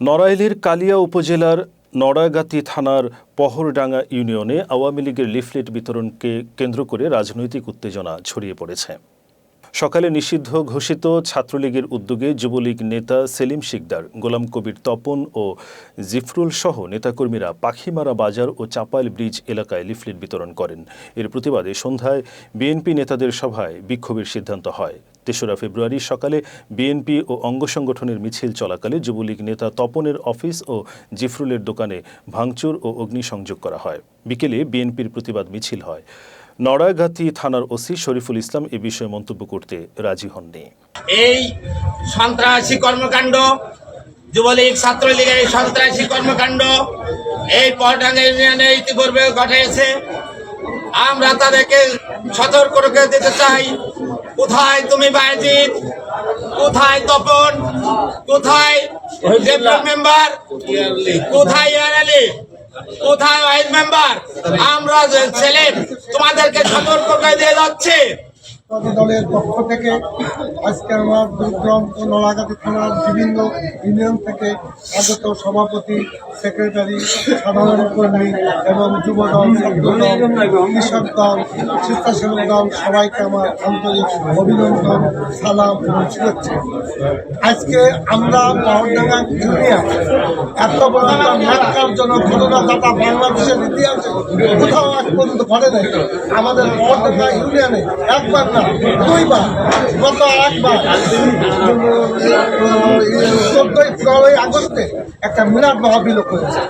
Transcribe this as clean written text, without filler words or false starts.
নড়াইলের কালিয়া উপজেলার নড়াগাতি থানার পহরডাঙ্গা ইউনিয়নে আওয়ামী লীগের লিফলেট বিতরণকে কেন্দ্র করে রাজনৈতিক উত্তেজনা ছড়িয়ে পড়েছে। সকালে নিষিদ্ধ ঘোষিত ছাত্রলীগের উদ্যোগে যুবলীগ নেতা সেলিম শিকদার, গোলাম কবির তপন ও জিফরুল সহ নেতাকর্মীরা পাখিমারা বাজার ও চাপাইল ব্রিজ এলাকায় লিফলেট বিতরণ করেন। এর প্রতিবাদে সন্ধ্যায় বিএনপি নেতাদের সভায় বিক্ষোভের সিদ্ধান্ত হয়। ৩রা ফেব্রুয়ারি সকালে বিএনপি ও অঙ্গ সংগঠনের মিছিল চলাকালে যুবলীগ নেতা তপনের অফিস ও জিফরুলের দোকানে ভাঙচুর ও অগ্নিসংযোগ করা হয়। বিকেলে বিএনপির প্রতিবাদ মিছিল হয়। নড়াগাতি থানার ওসি শরীফুল ইসলাম এ বিষয়ে মন্তব্য করতে রাজি হননি। এই সন্ত্রাসী কর্মকাণ্ড, যুবলীগ ছাত্রলীগের এই সন্ত্রাসী কর্মকাণ্ড এই পহরডাঙ্গা ইউনিয়নে ইতিপূর্বে ঘটেছে। আমরা তাদেরকে সতর্ক করে দিতে চাই, কোথায় তুমি বায়েজিদ, কোথায় তপন, কোথায় মেম্বার, কোথায় ইয়ার আলী, কোথায় ওয়াইজ মেম্বার? আমরা ছেলে তোমাদেরকে সতর্ক করে দিয়ে যাচ্ছে। দলের পক্ষ থেকে আজকে আমার দুর্গম ও নড়াগাতি থানার বিভিন্ন ইউনিয়ন থেকে আগত সভাপতি, সেক্রেটারি, সাধারণ কর্মী এবং যুবদল, ছাত্রদল, কৃষক দল, স্বেচ্ছাসেবক দল সবাইকে আমার আন্তরিক অভিনন্দন, সালাম এবং শুভেচ্ছা। আজকে আমরা পহরডাঙ্গা ইউনিয়ন এত বড় একটা ন্যাক্কারজনক ঘটনা যাতা বাংলাদেশের ইতিহাসে কোথাও আজ পর্যন্ত ঘটে নাই। আমাদের পহরডাঙ্গা ইউনিয়নে একবার না, দুইবার, গত একবার 14ই আগস্টে একটা মিলাদ মাহফিল করেছে।